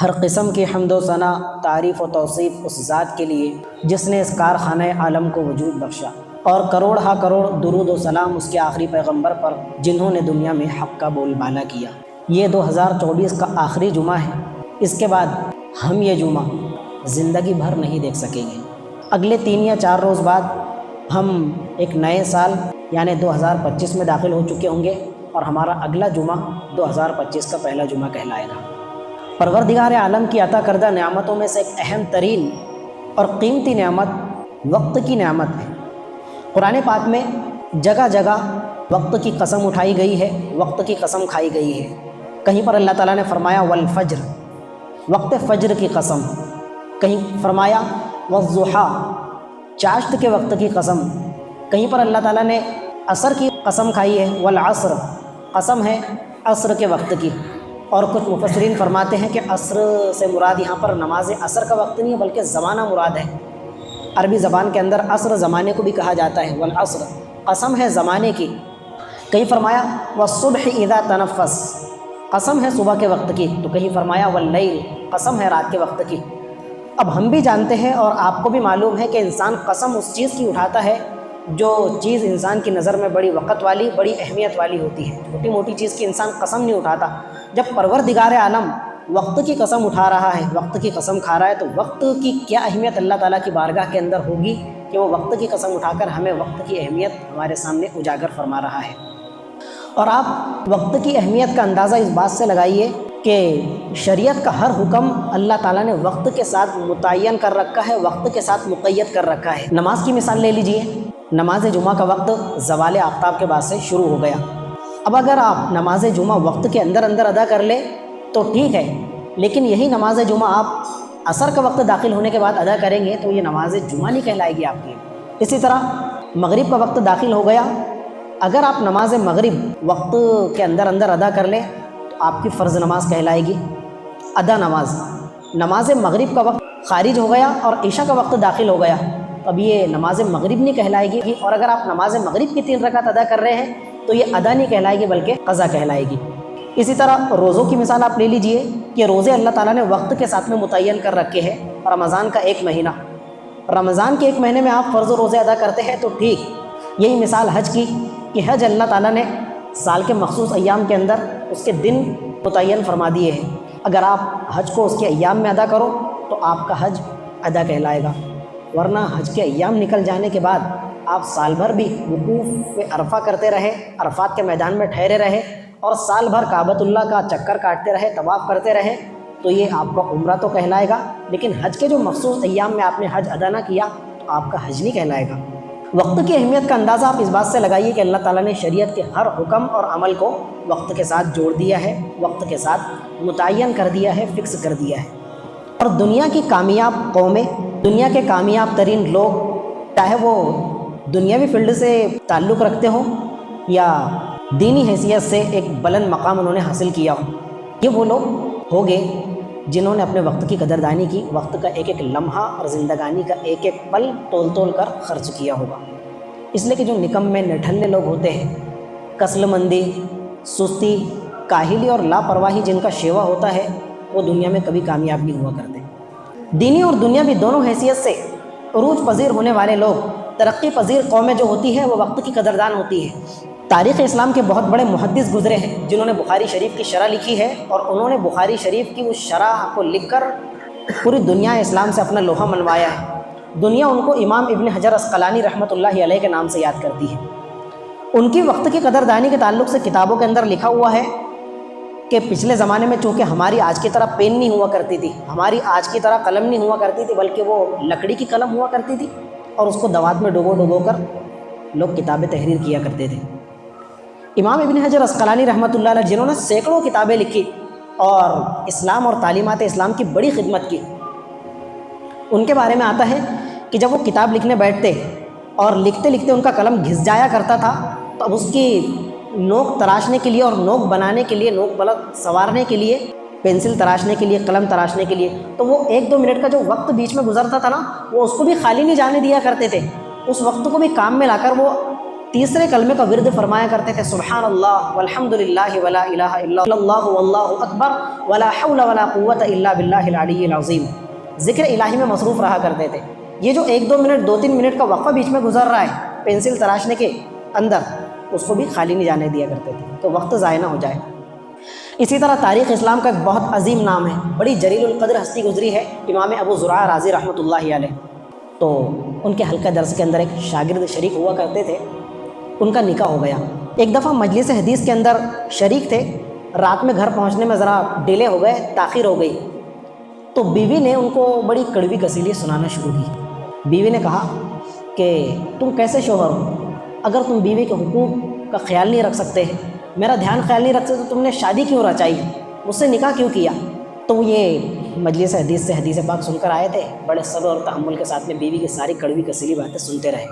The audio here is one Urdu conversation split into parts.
ہر قسم کی حمد و ثنا، تعریف و توصیف اس ذات کے لیے جس نے اس کارخانہ عالم کو وجود بخشا، اور کروڑ ہا کروڑ درود و سلام اس کے آخری پیغمبر پر جنہوں نے دنیا میں حق کا بول بالا کیا۔ یہ 2024 کا آخری جمعہ ہے، اس کے بعد ہم یہ جمعہ زندگی بھر نہیں دیکھ سکیں گے۔ اگلے 3 یا 4 روز بعد ہم ایک نئے سال یعنی 2025 میں داخل ہو چکے ہوں گے، اور ہمارا اگلا جمعہ 2025 کا پہلا جمعہ کہلائے گا۔ پروردگار عالم کی عطا کردہ نعمتوں میں سے ایک اہم ترین اور قیمتی نعمت وقت کی نعمت ہے۔ قرآن پاک میں جگہ جگہ وقت کی قسم اٹھائی گئی ہے، وقت کی قسم کھائی گئی ہے۔ کہیں پر اللہ تعالیٰ نے فرمایا والفجر، وقت فجر کی قسم، کہیں فرمایا والضحیٰ، چاشت کے وقت کی قسم، کہیں پر اللہ تعالیٰ نے عصر کی قسم کھائی ہے والعصر، قسم ہے عصر کے وقت کی۔ اور کچھ مفسرین فرماتے ہیں کہ عصر سے مراد یہاں پر نماز عصر کا وقت نہیں ہے بلکہ زمانہ مراد ہے۔ عربی زبان کے اندر عصر زمانے کو بھی کہا جاتا ہے، والعصر قسم ہے زمانے کی۔ کہیں فرمایا والصبح اذا تنفس، قسم ہے صبح کے وقت کی، تو کہیں فرمایا واللیل، قسم ہے رات کے وقت کی۔ اب ہم بھی جانتے ہیں اور آپ کو بھی معلوم ہے کہ انسان قسم اس چیز کی اٹھاتا ہے جو چیز انسان کی نظر میں بڑی وقت والی، بڑی اہمیت والی ہوتی ہے۔ چھوٹی موٹی چیز کی انسان قسم نہیں اٹھاتا۔ جب پروردگار عالم وقت کی قسم اٹھا رہا ہے، وقت کی قسم کھا رہا ہے، تو وقت کی کیا اہمیت اللہ تعالیٰ کی بارگاہ کے اندر ہوگی کہ وہ وقت کی قسم اٹھا کر ہمیں وقت کی اہمیت ہمارے سامنے اجاگر فرما رہا ہے۔ اور آپ وقت کی اہمیت کا اندازہ اس بات سے لگائیے کہ شریعت کا ہر حکم اللہ تعالیٰ نے وقت کے ساتھ متعین کر رکھا ہے، وقت کے ساتھ مقید کر رکھا ہے۔ نماز کی مثال لے لیجئے، نماز جمعہ کا وقت زوال آفتاب کے بعد سے شروع ہو گیا۔ اب اگر آپ نماز جمعہ وقت کے اندر ادا کر لیں تو ٹھیک ہے، لیکن یہی نماز جمعہ آپ عصر کا وقت داخل ہونے کے بعد ادا کریں گے تو یہ نماز جمعہ نہیں کہلائے گی آپ کی۔ اسی طرح مغرب کا وقت داخل ہو گیا، اگر آپ نماز مغرب وقت کے اندر ادا کر لیں تو آپ کی فرض نماز کہلائے گی، ادا نماز۔ نماز مغرب کا وقت خارج ہو گیا اور عشاء کا وقت داخل ہو گیا، اب یہ نماز مغرب نہیں کہلائے گی، اور اگر آپ نماز مغرب کی 3 رکعت ادا کر رہے ہیں تو یہ ادا نہیں کہلائے گی بلکہ قضا کہلائے گی۔ اسی طرح روزوں کی مثال آپ لے لیجئے کہ روزے اللہ تعالیٰ نے وقت کے ساتھ میں متعین کر رکھے ہیں۔ رمضان کا 1 مہینہ، رمضان کے 1 مہینے میں آپ فرض روزے ادا کرتے ہیں تو ٹھیک۔ یہی مثال حج کی کہ حج اللہ تعالیٰ نے سال کے مخصوص ایام کے اندر اس کے دن متعین فرما دیے ہیں، اگر آپ حج کو اس کے ایام میں ادا کرو تو آپ کا حج ادا کہلائے گا، ورنہ حج کے ایام نکل جانے کے بعد آپ سال بھر بھی وقوف عرفہ کرتے رہے، عرفات کے میدان میں ٹھہرے رہے، اور سال بھر کعبۃ اللہ کا چکر کاٹتے رہے، طواف کرتے رہے، تو یہ آپ کا عمرہ تو کہلائے گا، لیکن حج کے جو مخصوص ایام میں آپ نے حج ادا نہ کیا تو آپ کا حج نہیں کہلائے گا۔ وقت کی اہمیت کا اندازہ آپ اس بات سے لگائیے کہ اللہ تعالیٰ نے شریعت کے ہر حکم اور عمل کو وقت کے ساتھ جوڑ دیا ہے، وقت کے ساتھ متعین کر دیا ہے، فکس کر دیا ہے۔ اور دنیا کی کامیاب قومیں، دنیا کے کامیاب ترین لوگ، چاہے وہ دنیاوی فیلڈ سے تعلق رکھتے ہوں یا دینی حیثیت سے ایک بلند مقام انہوں نے حاصل کیا ہو، یہ وہ لوگ ہوگے جنہوں نے اپنے وقت کی قدردانی کی، وقت کا ایک ایک لمحہ اور زندگانی کا ایک ایک پل تول کر خرچ کیا ہوگا۔ اس لیے کہ جو نکمے نٹھلے لوگ ہوتے ہیں، کسل مندی، سستی، کاہلی اور لاپرواہی جن کا شیوا ہوتا ہے، وہ دنیا میں کبھی کامیاب نہیں ہوا کرتے۔ دینی اور دنیاوی دونوں حیثیت سے عروج پذیر ہونے والے لوگ، ترقی پذیر قومیں جو ہوتی ہیں وہ وقت کی قدردان ہوتی ہے۔ تاریخ اسلام کے بہت بڑے محدث گزرے ہیں جنہوں نے بخاری شریف کی شرح لکھی ہے، اور انہوں نے بخاری شریف کی اس شرح کو لکھ کر پوری دنیا اسلام سے اپنا لوہا منوایا ہے۔ دنیا ان کو امام ابن حجر عسقلانی رحمۃ اللہ علیہ کے نام سے یاد کرتی ہے۔ ان کی وقت کی قدردانی کے تعلق سے کتابوں کے اندر لکھا ہوا ہے کہ پچھلے زمانے میں چونکہ ہماری آج کی طرح پین نہیں ہوا کرتی تھی، ہماری آج کی طرح قلم نہیں ہوا کرتی تھی، بلکہ وہ لکڑی کی قلم ہوا کرتی تھی، اور اس کو دوات میں ڈبو کر لوگ کتابیں تحریر کیا کرتے تھے۔ امام ابن حجر عسقلانی رحمۃ اللہ علیہ جنہوں نے سینکڑوں کتابیں لکھی اور اسلام اور تعلیمات اسلام کی بڑی خدمت کی، ان کے بارے میں آتا ہے کہ جب وہ کتاب لکھنے بیٹھتے اور لکھتے لکھتے ان کا قلم گھس جایا کرتا تھا، تو اب اس کی نوک تراشنے کے لیے اور نوک بنانے کے لیے، نوک بلد سنوارنے کے لیے، پینسل تراشنے کے لیے، قلم تراشنے کے لیے، تو وہ 1-2 منٹ کا جو وقت بیچ میں گزرتا تھا نا، وہ اس کو بھی خالی نہیں جانے دیا کرتے تھے، اس وقت کو بھی کام میں لا کر وہ تیسرے کلمے کا ورد فرمایا کرتے تھے سبحان اللہ والحمد للہ ولا الہ الا اللہ واللہ اکبر ولا حول ولا قوت الا باللہ العلی العظیم. ذکر الہی میں مصروف رہا کرتے تھے. یہ جو 1-2 منٹ 2-3 منٹ کا وقفہ بیچ میں گزر رہا ہے پینسل تراشنے کے اندر، اس کو بھی خالی نہیں جانے دیا کرتے تھے تو وقت ضائع نہ ہو جائے. اسی طرح تاریخ اسلام کا ایک بہت عظیم نام ہے، بڑی جلیل القدر ہستی گزری ہے امام ابو زرعہ رازی رحمۃ اللہ علیہ. تو ان کے حلقہ درس کے اندر ایک شاگرد شریک ہوا کرتے تھے، ان کا نکاح ہو گیا. ایک دفعہ مجلس حدیث کے اندر شریک تھے، رات میں گھر پہنچنے میں ذرا ڈیلے ہو گئے، تاخیر ہو گئی، تو بیوی نے ان کو بڑی کڑوی کسیلی سنانا شروع کی. بیوی نے کہا کہ تم کیسے شوہر ہو؟ اگر تم بیوی کے حقوق کا خیال نہیں رکھ سکتے، میرا دھیان خیال نہیں رکھ سکتے، تو تم نے شادی کیوں رچائی، مجھ سے نکاح کیوں کیا؟ تو یہ مجلس حدیث سے حدیث پاک سن کر آئے تھے، بڑے صبر اور تحمل کے ساتھ میں بیوی کی ساری کڑوی کسیلی باتیں سنتے رہے.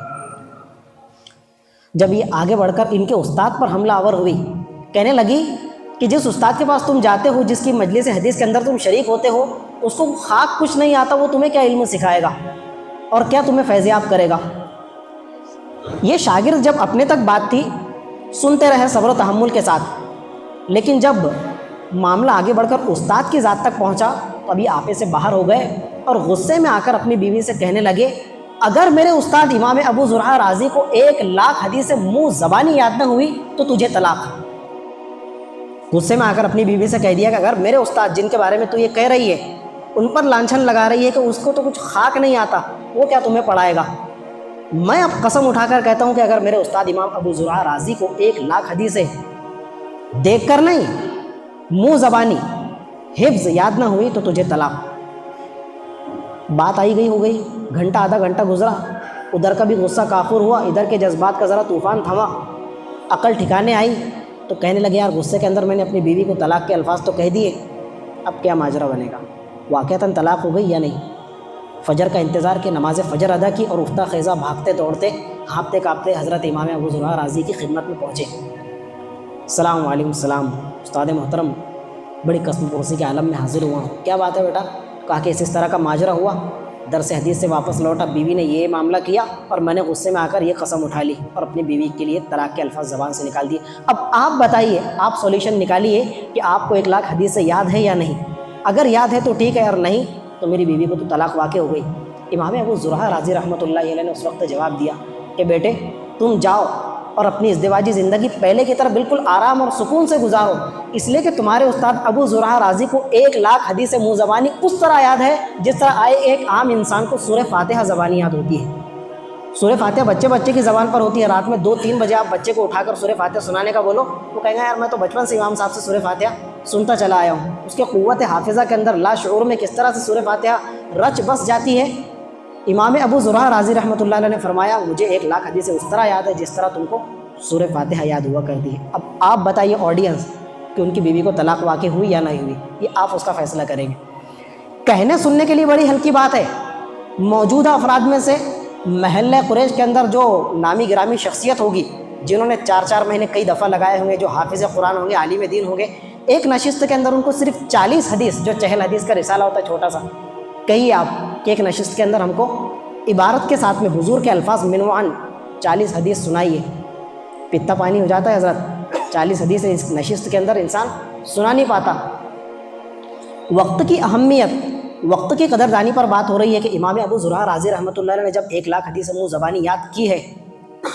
جب یہ آگے بڑھ کر ان کے استاد پر حملہ آور ہوئی، کہنے لگی کہ جس استاد کے پاس تم جاتے ہو، جس کی مجلس حدیث کے اندر تم شریک ہوتے ہو، اس کو خاک کچھ نہیں آتا، وہ تمہیں کیا علم سکھائے گا اور کیا تمہیں فیضیاب کرے گا؟ یہ شاگرد جب اپنے تک بات تھی سنتے رہے صبر و تحمل کے ساتھ، لیکن جب معاملہ آگے بڑھ کر استاد کی ذات تک پہنچا تو ابھی آپے سے باہر ہو گئے اور غصے میں آ کر اپنی بیوی سے کہنے لگے اگر میرے استاد امام ابو زرعہ رازی کو 1,00,000 حدیث منہ زبانی یاد نہ ہوئی تو تجھے طلاق. غصے میں آ کر اپنی بیوی سے کہہ دیا کہ اگر میرے استاد جن کے بارے میں تو یہ کہہ رہی ہے ان پر لانچھن لگا رہی ہے کہ اس کو تو کچھ خاک نہیں آتا، وہ کیا تمہیں پڑھائے گا؟ میں اب قسم اٹھا کر کہتا ہوں کہ اگر میرے استاد امام ابو زرعہ رازی کو 1,00,000 حدیثیں دیکھ کر نہیں، منہ زبانی حفظ یاد نہ ہوئی تو تجھے طلاق. بات آئی گئی ہو گئی، گھنٹہ آدھا گھنٹہ گزرا، ادھر کا بھی غصہ کافور ہوا، ادھر کے جذبات کا ذرا طوفان تھما، عقل ٹھکانے آئی تو کہنے لگے یار غصے کے اندر میں نے اپنی بیوی کو طلاق کے الفاظ تو کہہ دیے، اب کیا ماجرا بنے گا؟ واقعتاً طلاق ہو گئی یا نہیں؟ فجر کا انتظار کی، نماز فجر ادا کی اور افتہ خیزہ بھاگتے دوڑتے ہانپتے کانپتے حضرت امام ابو زرعہ رازی کی خدمت میں پہنچے. السلام علیکم. السلام استاد محترم، بڑی قسم پرسی کے عالم میں حاضر ہوا ہوں. کیا بات ہے بیٹا؟ کہا کہ اس طرح کا ماجرا ہوا، درس حدیث سے واپس لوٹا، بیوی نے یہ معاملہ کیا اور میں نے غصے میں آ کر یہ قسم اٹھا لی اور اپنی بیوی کے لیے طلاق کے الفاظ زبان سے نکال دیے. اب آپ بتائیے، آپ سولیوشن نکالیے کہ آپ کو 1,00,000 حدیث سے یاد ہے یا نہیں؟ اگر یاد ہے تو ٹھیک ہے، اور نہیں تو میری بیوی کو تو طلاق واقع ہو گئی. امام ابو زرعہ رازی رحمۃ اللہ علیہ نے اس وقت جواب دیا کہ بیٹے تم جاؤ اور اپنی ازدواجی زندگی پہلے کی طرح بالکل آرام اور سکون سے گزارو، اس لیے کہ تمہارے استاد ابو زرعہ رازی کو 1,00,000 حدیث منہ زبانی اس طرح یاد ہے جس طرح ایک عام انسان کو سورہ فاتحہ زبانی یاد ہوتی ہے. سورہ فاتحہ بچے کی زبان پر ہوتی ہے، رات میں 2-3 بجے آپ بچے کو اٹھا کر سورہ فاتحہ سنانے کا بولو، وہ کہیں گا یار میں تو بچپن سے امام صاحب سے سورہ فاتحہ سنتا چلا آیا ہوں. اس کے قوت حافظہ کے اندر لا شعور میں کس طرح سے سورہ فاتحہ رچ بس جاتی ہے. امام ابو زرعہ رازی رحمۃ اللہ علیہ نے فرمایا مجھے 1,00,000 حدیث اس طرح یاد ہے جس طرح تم کو سورہ فاتحہ یاد ہوا کرتی ہے. اب آپ بتائیے آڈینس کہ ان کی بیوی کو طلاق واقع ہوئی یا نہیں ہوئی، یہ آپ اس کا فیصلہ کریں گے. کہنے سننے کے لیے بڑی ہلکی بات ہے. موجودہ افراد میں سے محلہ قریش کے اندر جو نامی گرامی شخصیت ہوگی، جنہوں نے 4 مہینے کئی دفعہ لگائے ہوں گے، جو حافظ قرآن ہوں گے، عالم دین ہوں گے، ایک نشست کے اندر ان کو صرف 40 حدیث، جو چہل حدیث کا رسالہ ہوتا ہے چھوٹا سا، کہیے آپ کہ ایک نشست کے اندر ہم کو عبارت کے ساتھ میں حضور کے الفاظ منوعاً 40 حدیث سنائیے. پتا پانی ہو جاتا ہے حضرت. 40 حدیث اس نشست کے اندر انسان سنا نہیں پاتا. وقت کی اہمیت، وقت کی قدردانی پر بات ہو رہی ہے کہ امام ابو زرعہ رازی رحمۃ اللہ علیہ نے جب 1,00,000 حدیث منہ زبانی یاد کی ہے،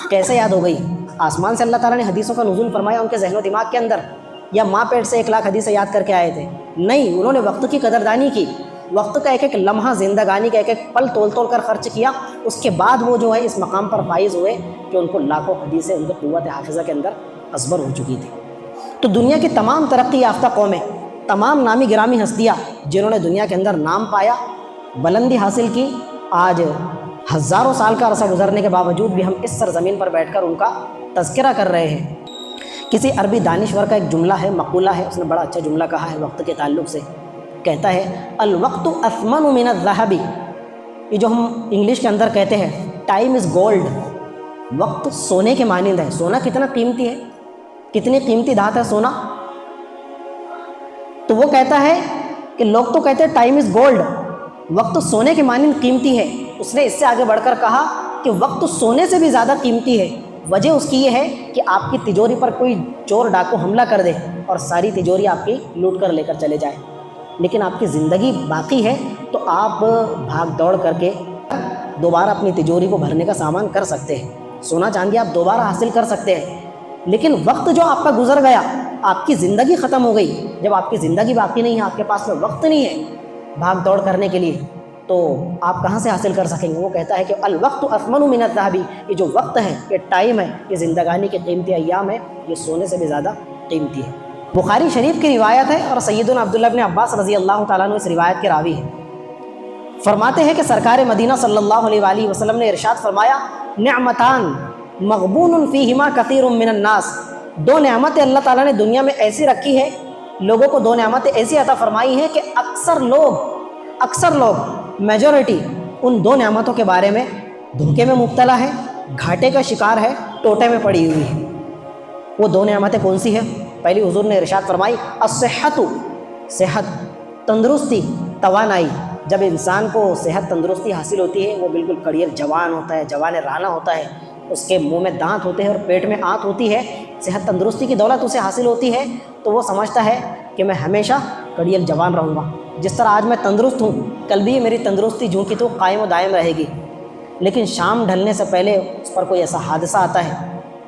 کیسے یاد ہو گئی؟ آسمان سے اللہ تعالیٰ نے حدیثوں کا نزول فرمایا ان کے ذہن و دماغ کے اندر، یا ماں پیٹ سے 1,00,000 حدیثیں یاد کر کے آئے تھے؟ نہیں، انہوں نے وقت کی قدردانی کی، وقت کا ایک لمحہ زندگانی کا ایک پل تول کر خرچ کیا. اس کے بعد وہ جو ہے اس مقام پر فائز ہوئے کہ ان کو لاکھوں حدیثیں ان کی قوت حافظہ کے اندر ازبر ہو چکی تھی. تو دنیا کی تمام ترقی یافتہ قومیں، تمام نامی گرامی ہستیاں جنہوں نے دنیا کے اندر نام پایا، بلندی حاصل کی، آج ہزاروں سال کا عرصہ گزرنے کے باوجود بھی ہم اس سرزمین پر بیٹھ کر ان کا تذکرہ کر رہے ہیں. کسی عربی دانشور کا ایک جملہ ہے، مقولہ ہے، اس نے بڑا اچھا جملہ کہا ہے وقت کے تعلق سے. کہتا ہے الوقت اثمن من الذهب. یہ جو ہم انگلش کے اندر کہتے ہیں ٹائم از گولڈ، وقت سونے کے مانند ہے. سونا کتنا قیمتی ہے، کتنی قیمتی دھات ہے سونا. تو وہ کہتا ہے کہ لوگ تو کہتے ہیں ٹائم از گولڈ، وقت سونے کے مانند قیمتی ہے. اس نے اس سے آگے بڑھ کر کہا کہ وقت سونے سے بھی زیادہ قیمتی ہے، وجہ اس کی یہ ہے کہ آپ کی تجوری پر کوئی چور ڈاکو حملہ کر دے اور ساری تجوری آپ کی لوٹ کر لے کر چلے جائے، لیکن آپ کی زندگی باقی ہے تو آپ بھاگ دوڑ کر کے دوبارہ اپنی تجوری کو بھرنے کا سامان کر سکتے ہیں، سونا چاندی آپ دوبارہ حاصل کر سکتے ہیں۔ لیکن وقت جو آپ کا گزر گیا، آپ کی زندگی ختم ہو گئی، جب آپ کی زندگی باقی نہیں ہے، آپ کے پاس میں وقت نہیں ہے بھاگ دوڑ کرنے کے لیے، تو آپ کہاں سے حاصل کر سکیں گے؟ وہ کہتا ہے کہ الوقت اثمن من الذهب، یہ جو وقت ہے، یہ ٹائم ہے، یہ زندگانی کے قیمتی ایام ہے، یہ سونے سے بھی زیادہ قیمتی ہے۔ بخاری شریف کی روایت ہے اور سیدنا عبداللہ بن عباس رضی اللہ تعالیٰ عنہ اس روایت کے راوی ہیں۔ فرماتے ہیں کہ سرکار مدینہ صلی اللہ علیہ وآلہ وسلم نے ارشاد فرمایا، نعمتان مغبون فیہما کثیر من الناس، دو نعمتیں اللہ تعالیٰ نے دنیا میں ایسی رکھی ہے، لوگوں کو دو نعمتیں ایسی عطا فرمائی ہیں کہ اکثر لوگ میجورٹی ان دو نعمتوں کے بارے میں دھوکے میں مبتلا ہے، گھاٹے کا شکار ہے، ٹوٹے میں پڑی ہوئی ہے۔ وہ دو نعمتیں کون سی ہیں؟ پہلی حضور نے ارشاد فرمائی، الصحت، صحت، تندرستی، توانائی۔ جب انسان کو صحت تندرستی حاصل ہوتی ہے، وہ بالکل کڑیل جوان ہوتا ہے، جوان رانا ہوتا ہے، اس کے منہ میں دانت ہوتے ہیں اور پیٹ میں آنت ہوتی ہے، صحت تندرستی کی دولت اسے حاصل ہوتی ہے، تو وہ سمجھتا ہے کہ میں ہمیشہ کڑیل جوان رہوں گا۔ جس طرح آج میں تندرست ہوں، کل بھی میری تندرستی جوں کی تو قائم و دائم رہے گی۔ لیکن شام ڈھلنے سے پہلے اس پر کوئی ایسا حادثہ آتا ہے،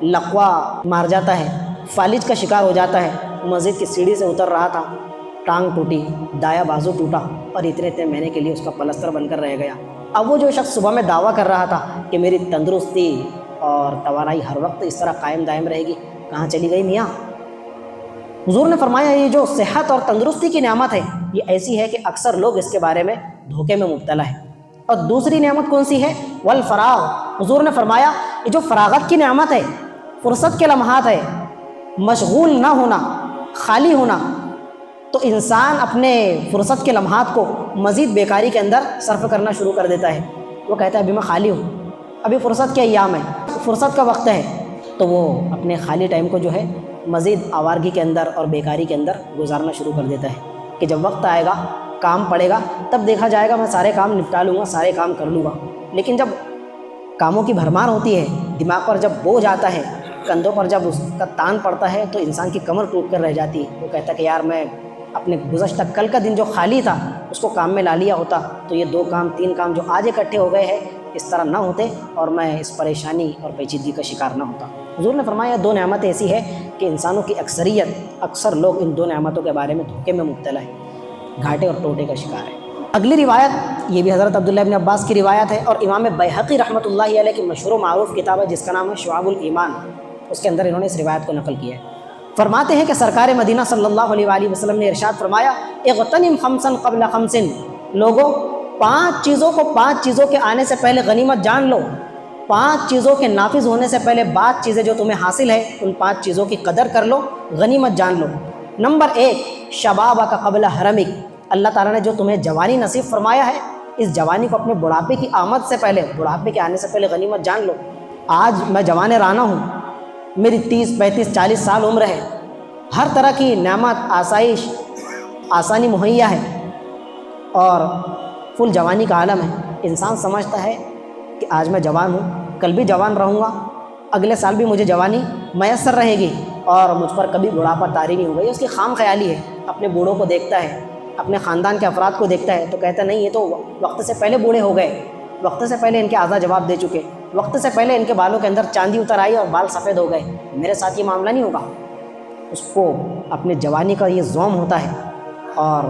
لقوا مار جاتا ہے، فالج کا شکار ہو جاتا ہے، مسجد کی سیڑھی سے اتر رہا تھا، ٹانگ ٹوٹی، دایا بازو ٹوٹا اور اتنے مہینے کے لیے اس کا پلستر بن کر رہ گیا۔ اب وہ جو شخص صبح میں دعویٰ کر رہا تھا کہ میری تندرستی اور توانائی ہر وقت اس طرح قائم دائم رہے گی، کہاں چلی گئی میاں؟ حضور نے فرمایا یہ جو صحت اور تندرستی کی نعمت ہے، یہ ایسی ہے کہ اکثر لوگ اس کے بارے میں دھوکے میں مبتلا ہے۔ اور دوسری نعمت کون سی ہے؟ والفراغ، حضور نے فرمایا یہ جو فراغت کی نعمت ہے، فرصت کے لمحات ہے، مشغول نہ ہونا، خالی ہونا، تو انسان اپنے فرصت کے لمحات کو مزید بیکاری کے اندر صرف کرنا شروع کر دیتا ہے۔ وہ کہتا ہے ابھی میں خالی ہوں، ابھی فرصت کے ایام ہے، فرصت کا وقت ہے، تو وہ اپنے خالی ٹائم کو جو ہے مزید آوارگی کے اندر اور بیکاری کے اندر گزارنا شروع کر دیتا ہے کہ جب وقت آئے گا، کام پڑے گا، تب دیکھا جائے گا، میں سارے کام نپٹا لوں گا، سارے کام کر لوں گا۔ لیکن جب کاموں کی بھرمار ہوتی ہے، دماغ پر جب بوجھ آتا ہے، کندھوں پر جب اس کا تان پڑتا ہے، تو انسان کی کمر ٹوٹ کر رہ جاتی ہے۔ وہ کہتا ہے کہ یار میں اپنے گزشتہ کل کا دن جو خالی تھا اس کو کام میں لا لیا ہوتا تو یہ 2 کام 3 کام جو آج اکٹھے ہو گئے ہیں اس طرح نہ ہوتے اور میں اس پریشانی اور پیچیدگی کا شکار نہ ہوتا۔ حضور نے فرمایا 2 نعمتیں ایسی ہے کہ انسانوں کی اکثر لوگ ان 2 نعمتوں کے بارے میں دھوکے میں مبتلا ہے، گھاٹے اور ٹوٹے کا شکار ہے۔ اگلی روایت یہ بھی حضرت عبداللہ بن عباس کی روایت ہے اور امام بیہقی رحمۃ اللہ علیہ کی مشہور و معروف کتاب ہے جس کا نام ہے شعب الایمان، اس کے اندر انہوں نے اس روایت کو نقل کیا ہے۔ فرماتے ہیں کہ سرکار مدینہ صلی اللہ علیہ وآلہ وسلم نے ارشاد فرمایا، اغتنم خمسا قبل خمس، لوگوں 5 چیزوں کے آنے سے پہلے غنیمت جان لو، 5 چیزوں کے نافذ ہونے سے پہلے بعض چیزیں جو تمہیں حاصل ہے ان 5 چیزوں کی قدر کر لو، غنیمت جان لو۔ نمبر 1، شبابک قبل حرمک، اللہ تعالیٰ نے جو تمہیں جوانی نصیب فرمایا ہے، اس جوانی کو اپنے بڑھاپے کی آمد سے پہلے، بڑھاپے کے آنے سے پہلے غنیمت جان لو۔ آج میں جوان رانا ہوں، میری 30 35 40 سال عمر ہے، ہر طرح کی نعمت، آسائش، آسانی مہیا ہے اور فل جوانی کا عالم ہے۔ انسان سمجھتا ہے کہ آج میں جوان ہوں، کل بھی جوان رہوں گا، اگلے سال بھی مجھے جوانی میسر رہے گی اور مجھ پر کبھی بڑھاپا طاری نہیں ہوگا۔ یہ اس کی خام خیالی ہے۔ اپنے بوڑھوں کو دیکھتا ہے، اپنے خاندان کے افراد کو دیکھتا ہے تو کہتا نہیں یہ تو وقت سے پہلے بوڑھے ہو گئے، وقت سے پہلے ان کے اعضاء جواب دے چکے، وقت سے پہلے ان کے بالوں کے اندر چاندی اتر آئی اور بال سفید ہو گئے، میرے ساتھ یہ معاملہ نہیں ہوگا۔ اس کو اپنے جوانی کا یہ زوم ہوتا ہے اور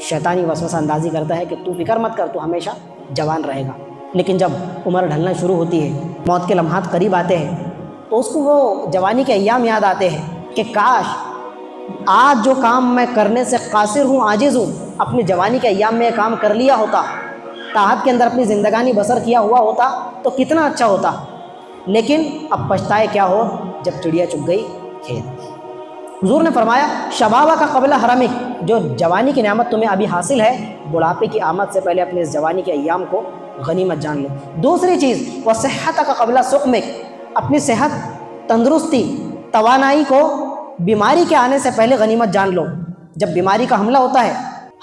شیطانی وسوسہ اندازی کرتا ہے کہ تو فکر مت کر، تو ہمیشہ جوان رہے گا۔ لیکن جب عمر ڈھلنا شروع ہوتی ہے، موت کے لمحات قریب آتے ہیں، تو اس کو وہ جوانی کے ایام یاد آتے ہیں کہ کاش آج جو کام میں کرنے سے قاصر ہوں، عاجز ہوں، اپنی جوانی کے ایام میں یہ کام کر لیا ہوتا، طاعت کے اندر اپنی زندگانی بسر کیا ہوا ہوتا تو کتنا اچھا ہوتا۔ لیکن اب پچھتائے کیا ہو جب چڑیا چگ گئی کھیت۔ حضور نے فرمایا شبابہ کا قبل حرمک، جو جوانی کی نعمت تمہیں ابھی حاصل ہے، بڑھاپے کی آمد سے پہلے اپنے اس جوانی کے ایام کو غنیمت جان لو۔ دوسری چیز وصحتک قبل سقمک، اپنی صحت، تندرستی، توانائی کو بیماری کے آنے سے پہلے غنیمت جان لو۔ جب بیماری کا حملہ ہوتا ہے،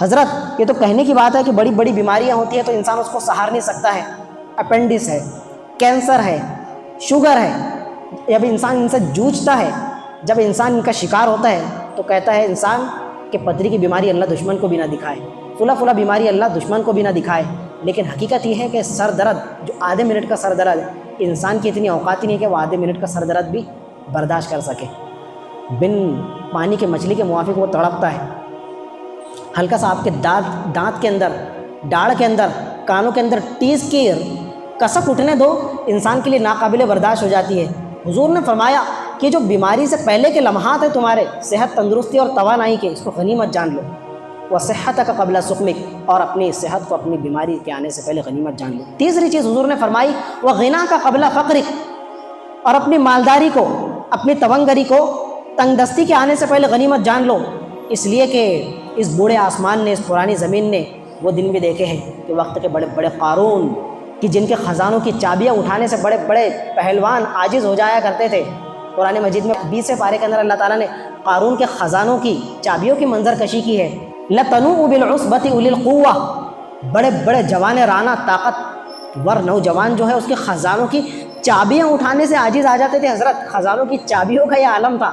حضرت یہ تو کہنے کی بات ہے کہ بڑی بڑی بیماریاں ہوتی ہیں تو انسان اس کو سہار نہیں سکتا ہے، اپینڈس ہے، کینسر ہے، شوگر ہے، جب انسان ان سے جوجھتا ہے، جب انسان ان کا شکار ہوتا ہے تو کہتا ہے انسان کہ پتری کی بیماری اللہ دشمن کو بھی نہ دکھائے، فلا فلا بیماری اللہ دشمن کو بھی نہ دکھائے، لیکن حقیقت یہ ہے کہ سر درد جو آدھے منٹ کا سر درد ہے، انسان کی اتنی اوقات ہی نہیں کہ وہ آدھے منٹ کا سر درد بھی برداشت کر سکے۔ بن پانی کے مچھلی کے موافق وہ تڑپتا ہے، ہلکا سا آپ کے دانت کے اندر، ڈاڑھ کے اندر، کانوں کے اندر ٹیس کی کسک اٹھنے دو، انسان کے لیے ناقابل برداشت ہو جاتی ہے۔ حضور نے فرمایا کہ جو بیماری سے پہلے کے لمحات ہیں تمہارے صحت، تندرستی اور توانائی کے، اس کو غنیمت جان لو۔ وصحتک قبل سقمک، اور اپنی صحت کو اپنی بیماری کے آنے سے پہلے غنیمت جان لو۔ تیسری چیز حضور نے فرمائی وغناک قبل فقرک، اور اپنی مالداری کو، اپنی تونگری کو، تنگ دستی کے آنے سے پہلے غنیمت جان لو، اس لیے کہ اس بوڑھے آسمان نے، اس پرانی زمین نے وہ دن بھی دیکھے ہیں کہ وقت کے بڑے بڑے قارون کہ جن کے خزانوں کی چابیاں اٹھانے سے بڑے بڑے پہلوان عاجز ہو جایا کرتے تھے۔ قرآن مجید میں 20 پارے کے اندر اللہ تعالیٰ نے قارون کے خزانوں کی چابیوں کی منظر کشی کی ہے۔ لَتَنُوءُ بِالْعُصْبَةِ أُولِي الْقُوَّةِ، بڑے بڑے جوان رانہ طاقتور نوجوان جو ہے اس کے خزانوں کی چابیاں اٹھانے سے عاجز آ جاتے تھے۔ حضرت خزانوں کی چابیوں کا یہ عالم تھا،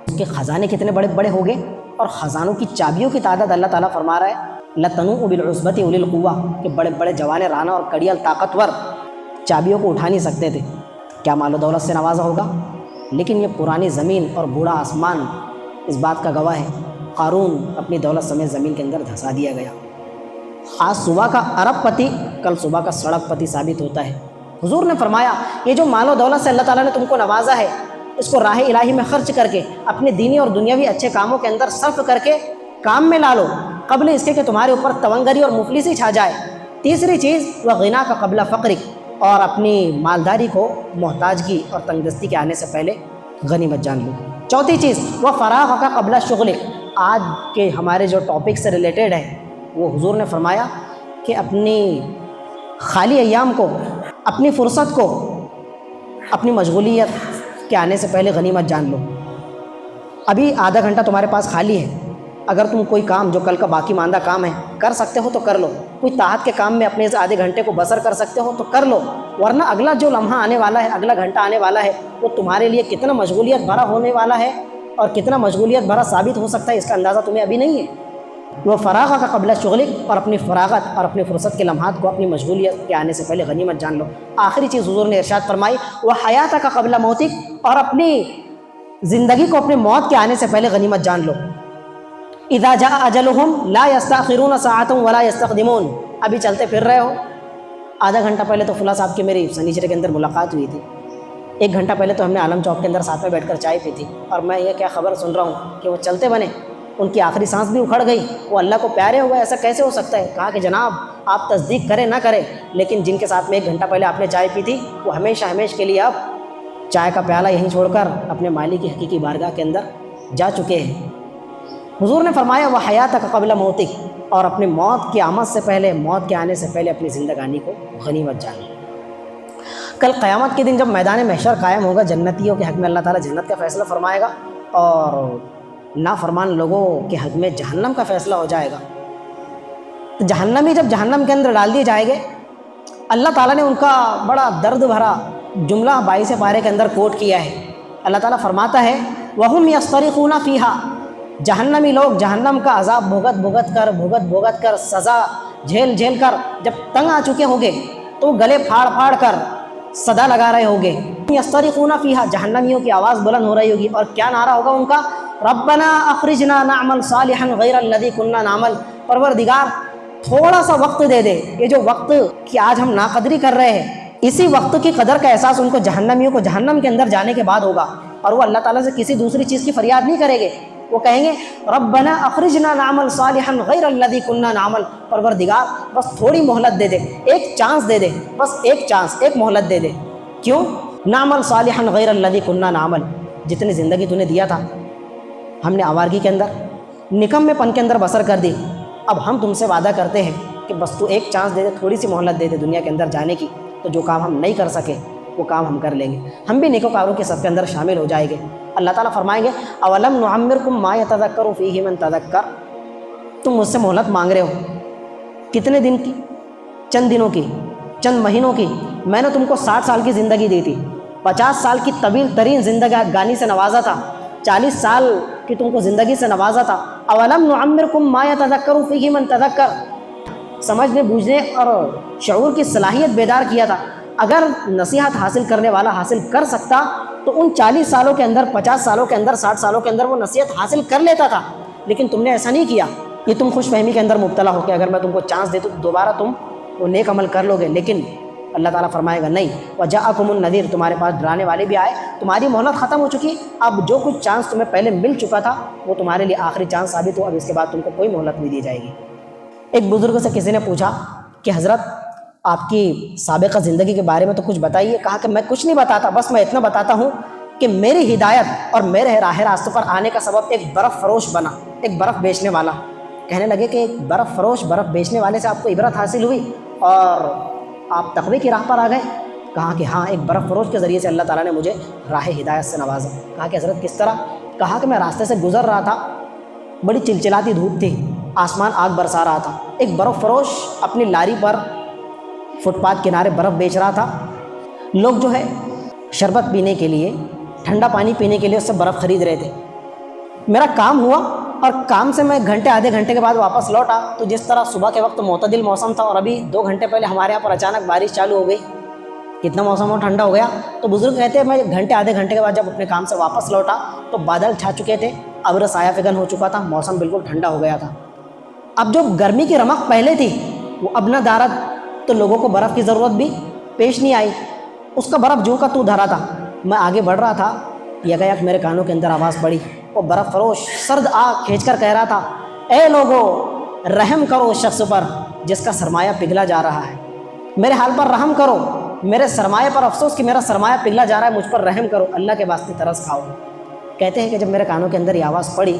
اس کے خزانے کتنے بڑے بڑے ہو گئے، اور خزانوں کی چابیوں کی تعداد اللہ تعالیٰ فرما رہا ہے لَتَنُوءُ بِالْعُصْبَةِ أُولِي الْقُوَّةِ، کہ بڑے بڑے جوان رانہ اور کڑیل طاقتور چابیوں کو اٹھا نہیں سکتے تھے۔ کیا مال و دولت سے نوازا ہوگا؟ لیکن یہ پرانی زمین اور بوڑھا آسمان اس بات کا گواہ ہے، قارون اپنی دولت سمیت زمین کے اندر دھسا دیا گیا۔ آج صبح کا ارب پتی کل صبح کا سڑک پتی ثابت ہوتا ہے۔ حضور نے فرمایا یہ جو مال و دولت سے اللہ تعالیٰ نے تم کو نوازا ہے، اس کو راہ الہی میں خرچ کر کے، اپنے دینی اور دنیاوی اچھے کاموں کے اندر صرف کر کے کام میں لا لو، قبل اس کے کہ تمہارے اوپر تونگری اور مفلسی چھا جائے۔ تیسری چیز وغناک قبل فقرک، اور اپنی مالداری کو محتاجگی اور تنگ دستی کے آنے سے پہلے غنیمت جان لو۔ چوتھی چیز وفراغک قبل شغلک، آج کے ہمارے جو ٹاپک سے ریلیٹڈ ہے وہ حضور نے فرمایا کہ اپنی خالی ایام کو، اپنی فرصت کو، اپنی مشغولیت کے آنے سے پہلے غنیمت جان لو۔ ابھی آدھا گھنٹہ تمہارے پاس خالی ہے، اگر تم کوئی کام جو کل کا باقی ماندہ کام ہے کر سکتے ہو تو کر لو، کوئی طاعت کے کام میں اپنے اس آدھے گھنٹے کو بسر کر سکتے ہو تو کر لو، ورنہ اگلا جو لمحہ آنے والا ہے، اگلا گھنٹہ آنے والا ہے، وہ تمہارے لیے کتنا مشغولیت بھرا ہونے والا ہے اور کتنا مشغولیت بھرا ثابت ہو سکتا ہے، اس کا اندازہ تمہیں ابھی نہیں ہے۔ وہ فراغ کا قبل شغلک، اور اپنی فراغت اور اپنی فرصت کے لمحات کو اپنی مشغولیت کے آنے سے پہلے غنیمت جان لو۔ آخری چیز حضور نے ارشاد فرمائی وہ حیات کا قبل موتک، اور اپنی زندگی کو اپنے موت کے آنے سے پہلے غنیمت جان لو۔ اذا جاء اجلهم لا يستاخرون ساعة ولا يستقدمون، ابھی چلتے پھر رہے ہو، آدھا گھنٹہ پہلے تو فلاں صاحب کی میری سنیچر کے اندر ملاقات ہوئی تھی، ایک گھنٹہ پہلے تو ہم نے عالم چوک کے اندر ساتھ میں بیٹھ کر چائے پی تھی، اور میں یہ کیا خبر سن رہا ہوں کہ وہ چلتے بنے، ان کی آخری سانس بھی اکھڑ گئی، وہ اللہ کو پیارے ہوئے، ایسا کیسے ہو سکتا ہے؟ کہا کہ جناب آپ تصدیق کریں نہ کریں، لیکن جن کے ساتھ میں ایک گھنٹہ پہلے آپ نے چائے پی تھی وہ ہمیشہ ہمیشہ کے لیے اب چائے کا پیالہ یہیں چھوڑ کر اپنے مالک کی حقیقی بارگاہ کے اندر جا چکے ہیں۔ حضور نے فرمایا وہ حیات کا قبل موتک، اور اپنی موت کی آمد سے پہلے، موت کے آنے سے پہلے اپنی زندگانی کو غنیمت جانے۔ کل قیامت کے دن جب میدان محشر قائم ہوگا، جنتیوں کے حق میں اللہ تعالیٰ جنت کا فیصلہ فرمائے گا، اور نافرمان لوگوں کے حق میں جہنم کا فیصلہ ہو جائے گا۔ تو جہنمی جب جہنم کے اندر ڈال دیے جائیں گے، اللہ تعالیٰ نے ان کا بڑا درد بھرا جملہ 22 پارے کے اندر کوٹ کیا ہے۔ اللہ تعالیٰ فرماتا ہے وَهُمْ يَصْطَرِخُونَ فِيهَا، جہنمی لوگ جہنم کا عذاب بھگت کر سزا جھیل کر جب تنگ آ چکے ہوں گے تو گلے پھاڑ کر صدا لگا رہے ہوں گے۔ یسترخون فیہا، جہنمیوں کی آواز بلند ہو رہی ہوگی، اور کیا نعرہ ہوگا ان کا؟ ربنا اخرجنا نعمل صالحا غیر الذی کننا نعمل، پروردگار تھوڑا سا وقت دے دے، یہ جو وقت کی آج ہم ناقدری کر رہے ہیں، اسی وقت کی قدر کا احساس ان کو جہنمیوں کو جہنم کے اندر جانے کے بعد ہوگا، اور وہ اللہ تعالیٰ سے کسی دوسری چیز کی فریاد نہیں کریں گے، وہ کہیں گے ربنا اخرجنا نعمل صالحا غیر الذی کننا نعمل، پروردگار بس تھوڑی مہلت دے دے، ایک چانس دے دے، بس ایک چانس، ایک مہلت دے دے۔ کیوں؟ نعمل صالحا غیر الذی کننا نعمل، جتنی زندگی تو نے دیا تھا ہم نے آوارگی کے اندر، نکم میں پن کے اندر بسر کر دی، اب ہم تم سے وعدہ کرتے ہیں کہ بس تو ایک چانس دے دے، تھوڑی سی مہلت دے دے دنیا کے اندر جانے کی، تو جو کام ہم نہیں کر سکے وہ کام ہم کر لیں گے، ہم بھی نیکوکاروں کے صف کے اندر شامل ہو جائیں گے۔ اللہ تعالیٰ فرمائیں گے اولم نعمرکم ما یتذکر فیہ من تذکر، تم مجھ سے مہلت مانگ رہے ہو کتنے دن کی؟ چند دنوں کی، چند مہینوں کی، میں نے تم کو 60 سال کی زندگی دی تھی، 50 سال کی طویل ترین زندگانی سے نوازا تھا، 40 سال کی تم کو زندگی سے نوازا تھا۔ اولم نعمرکم ما یتذکر فیہ من تذکر، سمجھنے بوجھنے اور شعور کی صلاحیت بیدار کیا تھا۔ اگر نصیحت حاصل کرنے والا حاصل کر سکتا تو ان 40 سالوں کے اندر، 50 سالوں کے اندر، 60 سالوں کے اندر وہ نصیحت حاصل کر لیتا تھا، لیکن تم نے ایسا نہیں کیا۔ یہ تم خوش فہمی کے اندر مبتلا ہو کے اگر میں تم کو چانس دے تو دوبارہ تم وہ نیک عمل کر لو گے، لیکن اللہ تعالیٰ فرمائے گا نہیں۔ وجاءکم النذیر، تمہارے پاس ڈرانے والے بھی آئے، تمہاری مہلت ختم ہو چکی، اب جو کچھ چانس تمہیں پہلے مل چکا تھا وہ تمہارے لیے آخری چانس ثابت ہو، اب اس کے بعد تم کو کوئی مہلت نہیں دی جائے گی۔ ایک بزرگ سے کسی نے پوچھا کہ حضرت آپ کی سابقہ زندگی کے بارے میں تو کچھ بتائیے۔ کہا کہ میں کچھ نہیں بتاتا، بس میں اتنا بتاتا ہوں کہ میری ہدایت اور میرے راہ راست پر آنے کا سبب ایک برف فروش بنا، ایک برف بیچنے والا۔ کہنے لگے کہ ایک برف فروش، برف بیچنے والے سے آپ کو عبرت حاصل ہوئی اور آپ تقوی کی راہ پر آ گئے؟ کہا کہ ہاں، ایک برف فروش کے ذریعے سے اللہ تعالیٰ نے مجھے راہ ہدایت سے نوازا۔ کہا کہ حضرت کس طرح؟ کہا کہ میں راستے سے گزر رہا تھا، بڑی چلچلاتی دھوپ تھی، آسمان آگ برسا رہا تھا، ایک برف فروش اپنی لاری پر فٹ پاتھ کنارے برف بیچ رہا تھا۔ لوگ جو ہے شربت پینے کے لیے، ٹھنڈا پانی پینے کے لیے اس سے برف خرید رہے تھے۔ میرا کام ہوا اور کام سے میں گھنٹے آدھے گھنٹے کے بعد واپس لوٹا تو جس طرح صبح کے وقت معتدل موسم تھا اور ابھی 2 گھنٹے پہلے ہمارے یہاں پر اچانک بارش چالو ہو گئی، کتنا موسم ہو ٹھنڈا ہو گیا۔ تو بزرگ کہتے ہیں میں گھنٹے آدھے گھنٹے کے بعد جب اپنے کام سے واپس لوٹا تو بادل چھا چکے تھے، ابر سایہ فگن ہو چکا تھا، موسم بالکل ٹھنڈا ہو گیا تھا۔ اب جو گرمی کی رمق پہلے تھی وہ اب نہ دارد، تو لوگوں کو برف کی ضرورت بھی پیش نہیں آئی، اس کا برف جو کا تو دھرا تھا۔ میں آگے بڑھ رہا تھا، یکایک میرے کانوں کے اندر آواز پڑی، وہ برف فروش سرد آگ کھینچ کر کہہ رہا تھا، اے لوگو رحم کرو اس شخص پر جس کا سرمایہ پگھلا جا رہا ہے، میرے حال پر رحم کرو، میرے سرمایہ پر افسوس کہ میرا سرمایہ پگھلا جا رہا ہے، مجھ پر رحم کرو، اللہ کے واسطے ترس کھاؤ۔ کہتے ہیں کہ جب میرے کانوں کے اندر یہ آواز پڑی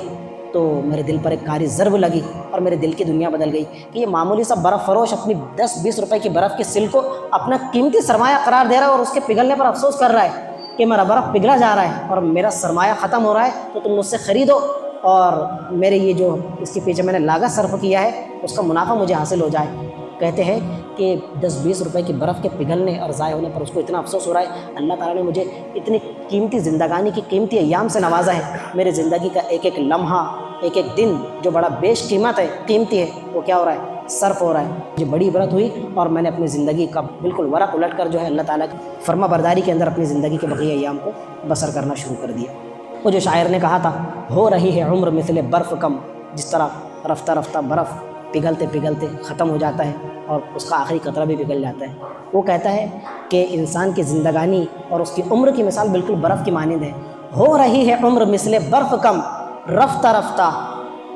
تو میرے دل پر ایک کاری ضرب لگی اور میرے دل کی دنیا بدل گئی کہ یہ معمولی سا برف فروش اپنی 10-20 روپے کی برف کی سل کو اپنا قیمتی سرمایہ قرار دے رہا ہے اور اس کے پگھلنے پر افسوس کر رہا ہے کہ میرا برف پگھلا جا رہا ہے اور میرا سرمایہ ختم ہو رہا ہے، تو تم مجھ سے خریدو اور میرے یہ جو اس کے پیچھے میں نے لاگت صرف کیا ہے اس کا منافع مجھے حاصل ہو جائے۔ کہتے ہیں کہ 10-20 روپے کی برف کے پگھلنے اور ضائع ہونے پر اس کو اتنا افسوس ہو رہا ہے، اللہ تعالیٰ نے مجھے اتنی قیمتی زندگانی کی قیمتی ایام سے نوازا ہے، میرے زندگی کا ایک ایک لمحہ، ایک ایک دن جو بڑا بیش قیمت ہے، قیمتی ہے، وہ کیا ہو رہا ہے؟ صرف ہو رہا ہے۔ مجھے بڑی عبرت ہوئی اور میں نے اپنی زندگی کا بالکل ورق الٹ کر جو ہے اللہ تعالیٰ کی فرما برداری کے اندر اپنی زندگی کے بقیہ ایام کو بسر کرنا شروع کر دیا۔ وہ جو شاعر نے کہا تھا، ہو رہی ہے عمر مثل برف کم، جس طرح رفتہ رفتہ برف پگھلتے پگھلتے ختم ہو جاتا ہے اور اس کا آخری قطرہ بھی پگھل جاتا ہے، وہ کہتا ہے کہ انسان کی زندگانی اور اس کی عمر کی مثال بالکل برف کی مانند ہے۔ ہو رہی ہے عمر مثل برف کم، رفتہ رفتہ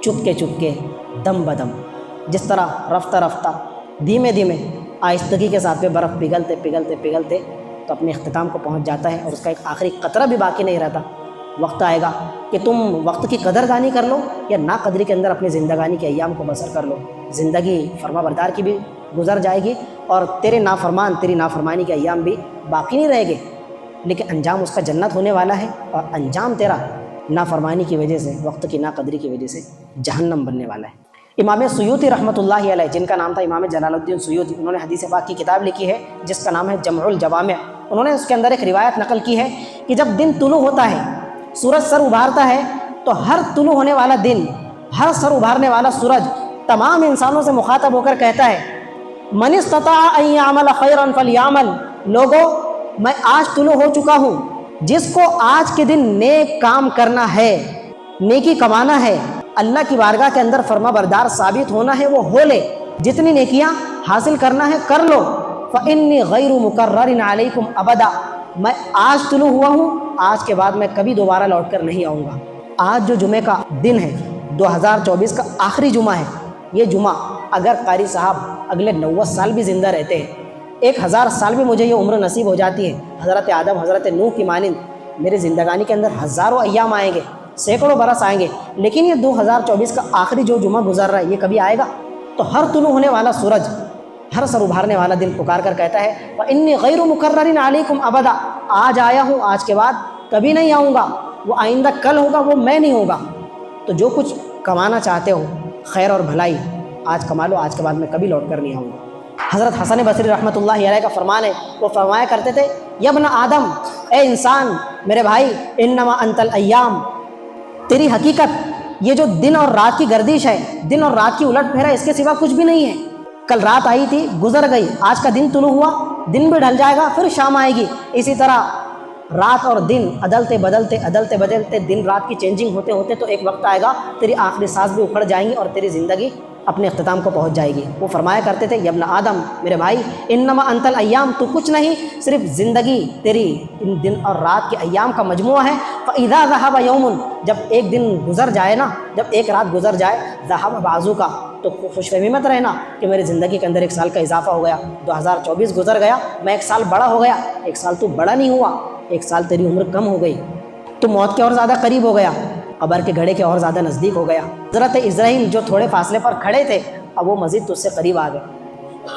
چپکے چپکے دم بدم، جس طرح رفتہ رفتہ دھیمے دھیمے آہستگی کے ساتھ میں برف پگھلتے پگھلتے پگھلتے تو اپنے اختتام کو پہنچ جاتا ہے اور اس کا ایک آخری قطرہ بھی باقی نہیں رہتا۔ وقت آئے گا کہ تم وقت کی قدر دانی کر لو یا نا قدری کے اندر اپنی زندگانی کے ایام کو بسر کر لو، زندگی فرما بردار کی بھی گزر جائے گی اور تیری نافرمانی کے ایام بھی باقی نہیں رہے گے، لیکن انجام اس کا جنت ہونے والا ہے اور انجام تیرا نافرمانی کی وجہ سے، وقت کی نا قدری کی وجہ سے جہنم بننے والا ہے۔ امام سیوطی رحمۃ اللہ علیہ، جن کا نام تھا امام جلال الدین سیوطی، انہوں نے حدیث پاک کی کتاب لکھی ہے جس کا نام ہے جمع الجوامع۔ انہوں نے اس کے اندر ایک روایت نقل کی ہے کہ جب دن طلوع ہوتا ہے، سورج سر ابھارتا ہے، تو ہر طلوع ہونے والا دن، ہر سر ابھارنے والا سورج تمام انسانوں سے مخاطب ہو کر کہتا ہے، من استطاع ان یعمل خیرا فلیعمل، لوگو میں آج طلوع ہو چکا ہوں، جس کو آج کے دن نیک کام کرنا ہے، نیکی کمانا ہے، اللہ کی بارگاہ کے اندر فرما بردار ثابت ہونا ہے، وہ ہو لے، جتنی نیکیاں حاصل کرنا ہے کر لو۔ فإنی غیر مکرر علیکم ابدا، میں آج طلوع ہوا ہوں، آج کے بعد میں کبھی دوبارہ لوٹ کر نہیں آؤں گا۔ آج جو جمعے کا دن ہے، 2024 کا آخری جمعہ ہے، یہ جمعہ اگر قاری صاحب اگلے 90 سال بھی زندہ رہتے ہیں، 1000 سال بھی مجھے یہ عمر نصیب ہو جاتی ہے، حضرت آدم حضرت نوح کی مانند میرے زندگانی کے اندر ہزاروں ایام آئیں گے، سینکڑوں برس آئیں گے، لیکن یہ 2024 کا آخری جو جمعہ گزر رہا ہے یہ کبھی آئے گا؟ تو ہر طلوع ہونے والا سورج، ہر سر ابھارنے والا دن پکار کر کہتا ہے وَإِنِّي غَيْرُ مُكَرَّرٍ عَلَيْكُمْ أَبَدًا، آج آیا ہوں، آج کے بعد کبھی نہیں آؤں گا، وہ آئندہ کل ہوگا، وہ میں نہیں ہوگا۔ تو جو کچھ کمانا چاہتے ہو خیر اور بھلائی، آج کما لو، آج کے بعد میں کبھی لوٹ کر نہیں آؤں گا۔ حضرت حسن بصری رحمۃ اللہ علیہ کا فرمان ہے، وہ فرمایا کرتے تھے، یا ابن آدم اے انسان میرے بھائی، انما انت الایام، تیری حقیقت یہ جو دن اور رات کی گردش ہے، دن اور رات کی الٹ پھیر ہے، اس کے سوا کچھ بھی نہیں ہے۔ کل رات آئی تھی، گزر گئی، آج کا دن طلوع ہوا، دن بھی ڈھل جائے گا، پھر شام آئے گی۔ اسی طرح رات اور دن عدلتے بدلتے دن رات کی چینجنگ ہوتے ہوتے تو ایک وقت آئے گا تیری آخری سانس بھی اکھڑ جائیں گی اور تیری زندگی اپنے اختتام کو پہنچ جائے گی۔ وہ فرمایا کرتے تھے، یا ابن آدم، میرے بھائی، انما انت الایام، تو کچھ نہیں، صرف زندگی تیری ان دن اور رات کے ایام کا مجموعہ ہے۔ فاذا ذهب یوم، جب ایک دن گزر جائے نا، جب ایک رات گزر جائے، ذهب بعضک، تو خوش فہمی مت رہنا کہ میری زندگی کے اندر ایک سال کا اضافہ ہو گیا، 2024 گزر گیا، میں ایک سال بڑا ہو گیا۔ ایک سال تو بڑا نہیں ہوا، ایک سال تیری عمر کم ہو گئی، تو موت کے اور زیادہ قریب ہو گیا، قبر کے گڑھے کے اور زیادہ نزدیک ہو گیا۔ حضرت اسرائیل جو تھوڑے فاصلے پر کھڑے تھے، اب وہ مزید تجھ سے قریب آ گئے۔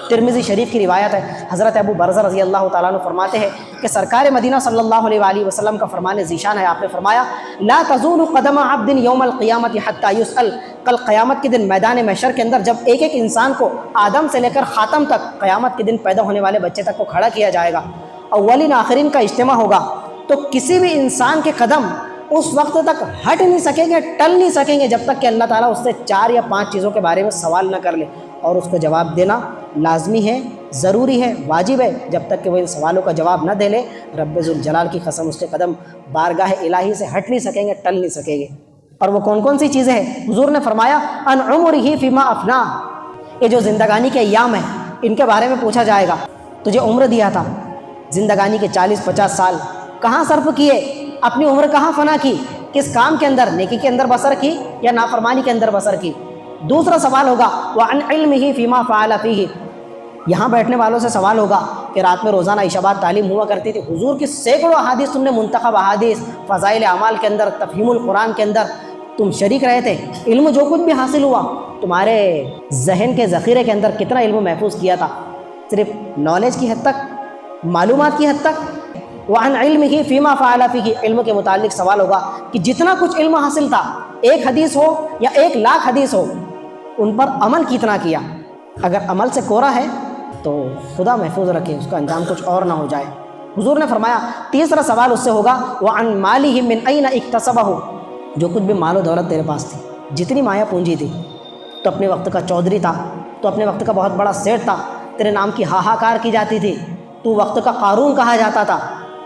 ترمذی شریف کی روایت ہے، حضرت ابو برزہ رضی اللہ تعالیٰ عنہ فرماتے ہیں کہ سرکار مدینہ صلی اللہ علیہ وآلہ وسلم کا فرمان ذیشان ہے، آپ نے فرمایا، لا تزول قدم عبد یوم القیامت حتی یسأل، کل قیامت کے دن میدان محشر کے اندر جب ایک ایک انسان کو آدم سے لے کر خاتم تک، قیامت کے دن پیدا ہونے والے بچے تک کو کھڑا کیا جائے گا، اولین آخرین کا اجتماع ہوگا، تو کسی بھی انسان کے قدم اس وقت تک ہٹ نہیں سکیں گے، ٹل نہیں سکیں گے، جب تک کہ اللہ تعالیٰ اس سے 4 یا 5 چیزوں کے بارے میں سوال نہ کر لے، اور اس کو جواب دینا لازمی ہے، ضروری ہے، واجب ہے۔ جب تک کہ وہ ان سوالوں کا جواب نہ دے لے، رب ذوالجلال کی قسم اس کے قدم بارگاہ الہی سے ہٹ نہیں سکیں گے، ٹل نہیں سکیں گے۔ اور وہ کون کون سی چیزیں ہیں؟ حضور نے فرمایا، ان عمرہ فیما افنا، یہ جو زندگانی کے ایام ہیں ان کے بارے میں پوچھا جائے گا، تجھے عمر دیا تھا، زندگانی کے 40-50 سال کہاں صرف کیے؟ اپنی عمر کہاں فنا کی؟ کس کام کے اندر؟ نیکی کے اندر بسر کی یا نافرمانی کے اندر بسر کی؟ دوسرا سوال ہوگا، وعن علمہ فیما فعل فیہ، یہاں بیٹھنے والوں سے سوال ہوگا کہ رات میں روزانہ عشاء بعد تعلیم ہوا کرتی تھی، حضور کی سینکڑوں احادیث تم نے، منتخب احادیث، فضائل اعمال کے اندر، تفہیم القرآن کے اندر تم شریک رہے تھے، علم جو کچھ بھی حاصل ہوا، تمہارے ذہن کے ذخیرے کے اندر کتنا علم محفوظ کیا تھا؟ صرف نالج کی حد تک، معلومات کی حد تک؟ وعن علمہ فیما فعل فیہ، علم کے متعلق سوال ہوگا کہ جتنا کچھ علم حاصل تھا، 1 حدیث ہو یا 1,00,000 حدیث ہو، ان پر عمل کتنا کیا؟ اگر عمل سے کوڑا ہے تو خدا محفوظ رکھے اس کا انجام کچھ اور نہ ہو جائے۔ حضور نے فرمایا، تیسرا سوال اس سے ہوگا، وعن مالہ من این اکتسبہ، جو کچھ بھی مال و دولت تیرے پاس تھی، جتنی مایا پونجی تھی، تو اپنے وقت کا چودھری تھا، تو اپنے وقت کا بہت بڑا سیٹ تھا، تیرے نام کی ہاہاکار کی جاتی تھی، تو وقت کا قارون کہا جاتا تھا،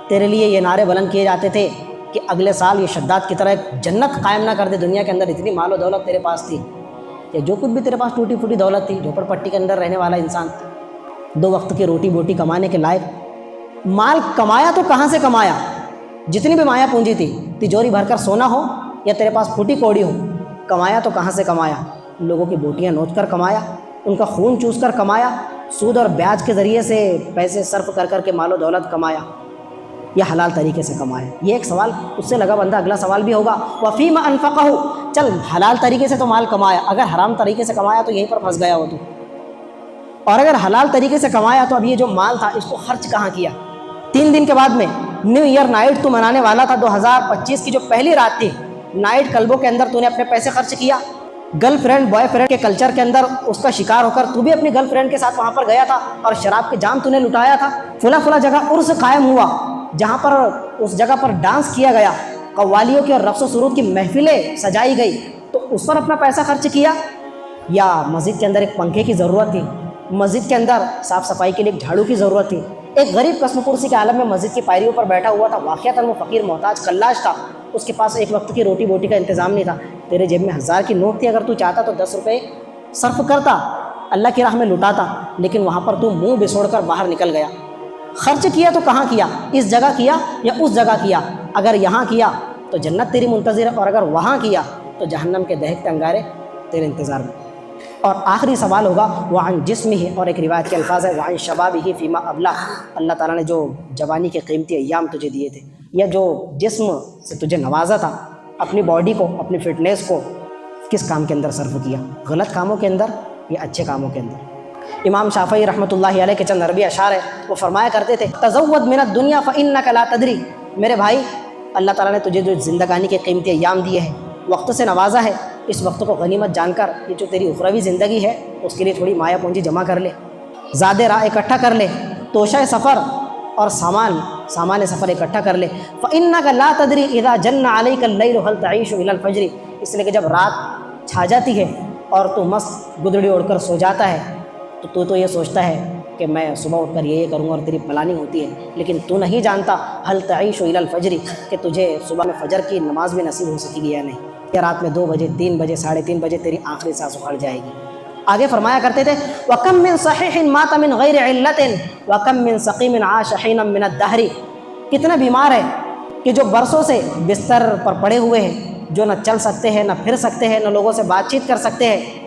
تیرے لیے یہ نعرے بلند کیے جاتے تھے کہ اگلے سال یہ شداد کی طرح ایک جنت قائم نہ کر دے دنیا کے اندر، اتنی مال و دولت تیرے پاس تھی، کہ جو کچھ بھی تیرے پاس ٹوٹی پھوٹی دولت تھی، جھوپڑ پٹی کے اندر رہنے والا انسان، 2 وقت کی روٹی بوٹی کمانے کے لائق مال کمایا تو کہاں سے کمایا؟ جتنی بھی مایا پونجی تھی، تجوری بھر کر سونا ہو یا تیرے پاس پھوٹی کوڑی ہو، کمایا تو کہاں سے کمایا؟ لوگوں کی بوٹیاں نوچ کر کمایا، ان کا خون چوس کر کمایا، سود اور بیاج کے ذریعے سے پیسے صرف کر کر کے مال و دولت کمایا، یا حلال طریقے سے کمایا؟ یہ ایک سوال اس سے لگا بندہ، اگلا سوال بھی ہوگا، وفیما انفقہ، چل حلال طریقے سے تو مال کمایا، اگر حرام طریقے سے کمایا تو یہیں پر پھنس گیا ہو تو، اور اگر حلال طریقے سے کمایا تو اب یہ جو مال تھا اس کو خرچ کہاں کیا؟ 3 دن کے بعد میں نیو ایئر نائٹ تو منانے والا تھا، 2025 کی جو پہلی رات تھی، نائٹ کلبوں کے اندر تو نے اپنے پیسے خرچ کیا، گرل فرینڈ بوائے فرینڈ کے کلچر کے اندر اس کا شکار ہو کر تو بھی اپنی گرل فرینڈ کے ساتھ وہاں پر گیا تھا اور شراب کے جام تو نے لٹایا تھا، فلاں جگہ عرس قائم ہوا جہاں پر اس جگہ پر ڈانس کیا گیا، قوالیوں کی اور رقص و سرود کی محفلیں سجائی گئی، تو اس پر اپنا پیسہ خرچ کیا؟ یا مسجد کے اندر ایک پنکھے کی ضرورت تھی، مسجد کے اندر صاف صفائی کے لیے ایک جھاڑو کی ضرورت تھی، ایک غریب قسم پرسی کے عالم میں مسجد کی پائریوں پر بیٹھا ہوا تھا، واقعتاً وہ فقیر محتاج کلاش تھا، اس کے پاس ایک وقت کی روٹی بوٹی کا انتظام نہیں تھا، تیرے جیب میں 1000 کی نوٹ تھی، اگر تو چاہتا تو 10 روپے صرف کرتا، اللہ کی راہ میں لٹاتا، لیکن وہاں پر تو منہ بسوڑ کر باہر نکل گیا۔ خرچ کیا تو کہاں کیا؟ اس جگہ کیا یا اس جگہ کیا؟ اگر یہاں کیا تو جنت تیری منتظر ہے، اور اگر وہاں کیا تو جہنم کے دہکتے انگارے تیرے انتظار میں۔ اور آخری سوال ہوگا، وعن جسمہ، اور ایک روایت کے الفاظ ہے، وعن شبابہ فیما ابلا، اللہ تعالیٰ نے جو جوانی کے قیمتی ایام تجھے دیے تھے، یا جو جسم سے تجھے نوازا تھا، اپنی باڈی کو، اپنی فٹنس کو کس کام کے اندر صرف کیا؟ غلط کاموں کے اندر یا اچھے کاموں کے اندر؟ امام شافعی رحمۃ اللہ علیہ کے چند عربی اشعار ہے، وہ فرمایا کرتے تھے، تزود من الدنیا فانک لا تدری، میرے بھائی اللہ تعالیٰ نے تجھے جو زندگانی کے قیمتی ایام دیے ہیں، وقت سے نوازا ہے، اس وقت کو غنیمت جان کر یہ جو تیری اخروی زندگی ہے اس کے لیے تھوڑی مایا پونجی جمع کر لے، زاد راہ اکٹھا کر لے، توشہ سفر اور سامان سامان سفر اکٹھا کر لے۔ فَإِنَّكَ لَا تَدْرِي إِذَا جَنَّ عَلَيْكَ اللَّيْلُ هَلْ تَعِيشُ إِلَى الْفَجْرِ، اس لیے کہ جب رات چھا جاتی ہے اور تو مست گدڑی اوڑھ کر سو جاتا ہے تو یہ سوچتا ہے کہ میں صبح اٹھ کر یہ کروں گا اور تیری پلاننگ ہوتی ہے، لیکن تو نہیں جانتا هَلْ تَعِيشُ إِلَى الْفَجْرِ کہ تجھے صبح میں فجر کی نماز بھی نصیب ہو سکے گی یا نہیں، یا رات میں 2 بجے 3 بجے 3:30 بجے تیری آخری سانس اکھڑ جائے گی۔ آگے فرمایا کرتے تھے وَكَم مِّن صَحِيحٍ مَاتَ مِن غَيْرِ عِلَّةٍ وَكَم مِّن سَقِيمٍ عَاشَ حِينًا مِّنَ الدَّهْرِ، کتنے بیمار ہیں کہ جو برسوں سے بستر پر پڑے ہوئے ہیں، جو نہ چل سکتے ہیں، نہ پھر سکتے ہیں، نہ لوگوں سے بات چیت کر سکتے ہیں،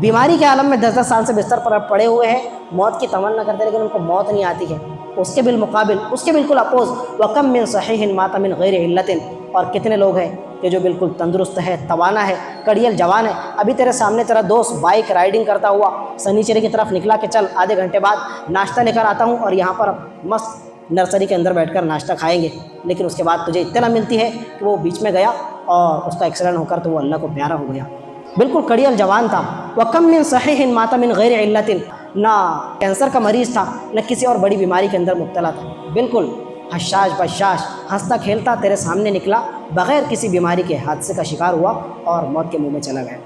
بیماری کے عالم میں 10-10 سال سے بستر پر پڑے ہوئے ہیں، موت کی تمنا کرتے لیکن ان کو موت نہیں آتی ہے۔ اس کے بالمقابل، اس کے بالکل اپوز وَكَم مِّن صَحِيحٍ مَاتَ مِن غَيْرِ عِلَّةٍ، اور کتنے لوگ ہیں کہ جو بالکل تندرست ہے، توانا ہے، کڑیل جوان ہے، ابھی تیرے سامنے تیرا دوست بائک رائڈنگ کرتا ہوا سنیچرے کی طرف نکلا کہ چل آدھے گھنٹے بعد ناشتہ لے کر آتا ہوں اور یہاں پر مست نرسری کے اندر بیٹھ کر ناشتہ کھائیں گے، لیکن اس کے بعد تجھے اطلاع ملتی ہے کہ وہ بیچ میں گیا اور اس کا ایکسیڈنٹ ہو کر تو وہ اللہ کو پیارا ہو گیا، بالکل کڑیل جوان تھا۔ وَكَم مِّن صَحِيحٍ مَاتَ مِن غَيْرِ عِلَّةٍ، نہ کینسر کا مریض تھا، نہ کسی اور بڑی بیماری کے اندر مبتلا تھا، بالکل حشاش بشاش ہنستا کھیلتا تیرے سامنے نکلا، بغیر کسی بیماری کے حادثے کا شکار ہوا اور موت کے منہ میں چلا گیا۔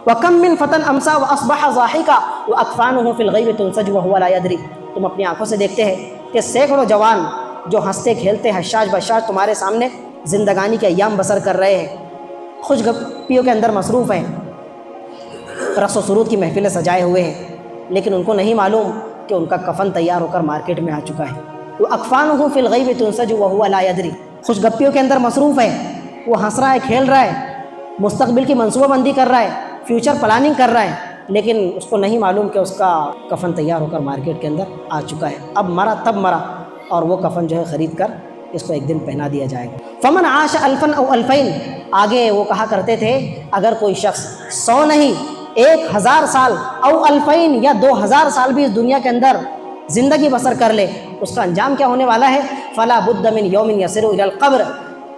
وَكَم مِّن فَتًى أَمْسَىٰ وَأَصْبَحَ ضَاحِكًا وَأَكْفَانُهُ فِي الْغَيْبِ تُنْسَجُ وَهُوَ لَا يَدْرِي، تم اپنی آنکھوں سے دیکھتے ہیں کہ سینکڑوں جوان جو ہنستے کھیلتے حشاش بشاش تمہارے سامنے زندگانی کے ایام بسر کر رہے ہیں، خوش گپیوں کے اندر مصروف ہیں، رقص و سرود کی محفلیں سجائے ہوئے ہیں، لیکن ان کو نہیں معلوم کہ ان کا کفن تیار ہو کر مارکیٹ میں آ چکا ہے۔ وَأَكْفَانُهُ فِي الْغَيْبِ تُنْسَجُ وَهُوَ لَا يَدْرِي، خوش گپیوں کے اندر مصروف ہے، وہ ہنس رہا ہے، کھیل رہا ہے، مستقبل کی منصوبہ بندی کر رہا ہے، فیوچر پلاننگ کر رہا ہے، لیکن اس کو نہیں معلوم کہ اس کا کفن تیار ہو کر مارکیٹ کے اندر آ چکا ہے، اب مرا تب مرا، اور وہ کفن جو ہے خرید کر اس کو ایک دن پہنا دیا جائے گا۔ فمن عاش الفن او الفین، آگے وہ کہا کرتے تھے اگر کوئی شخص 100 نہیں 1000 سال او الفین یا 2000 سال بھی اس دنیا کے اندر زندگی بسر کر لے، اس کا انجام کیا ہونے والا ہے؟ فلا بد من یوم یسر الی القبر،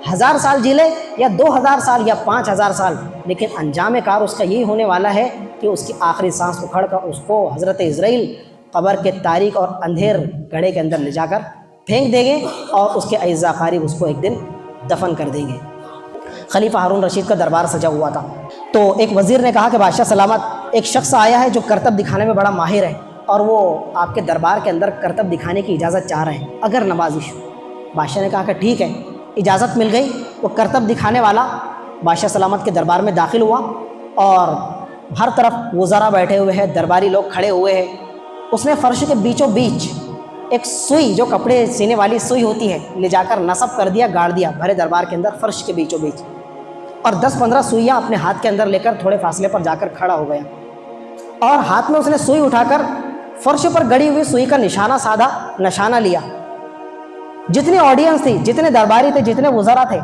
1000 سال جی لے یا 2000 سال یا 5000 سال، لیکن انجام کار اس کا یہی ہونے والا ہے کہ اس کی آخری سانس اکھڑ کر اس کو حضرت عزرائیل قبر کے تاریک اور اندھیر گڑھے کے اندر لے جا کر پھینک دیں گے اور اس کے اعزا قاریب اس کو ایک دن دفن کر دیں گے۔ خلیفہ ہارون رشید کا دربار سجا ہوا تھا، تو ایک وزیر نے کہا کہ بادشاہ سلامت، ایک شخص آیا ہے جو کرتب دکھانے میں بڑا ماہر ہے اور وہ آپ کے دربار کے اندر کرتب دکھانے کی اجازت چاہ رہے ہیں اگر نوازش ہو۔ بادشاہ نے کہا کہ ٹھیک ہے، اجازت مل گئی۔ وہ کرتب دکھانے والا بادشاہ سلامت کے دربار میں داخل ہوا اور ہر طرف وزراء بیٹھے ہوئے ہیں، درباری لوگ کھڑے ہوئے ہیں۔ اس نے فرش کے بیچوں بیچ ایک سوئی، جو کپڑے سینے والی سوئی ہوتی ہے، لے جا کر نصب کر دیا، گاڑ دیا بھرے دربار کے اندر فرش کے بیچوں بیچ، اور 10-15 سوئیاں اپنے ہاتھ کے اندر لے کر تھوڑے فاصلے پر جا کر کھڑا ہو گیا، اور ہاتھ میں اس نے سوئی اٹھا کر فرش پر گڑی ہوئی سوئی کا نشانہ سادہ نشانہ لیا۔ جتنی آڈینس تھی، جتنے درباری تھے، جتنے وزراء تھے،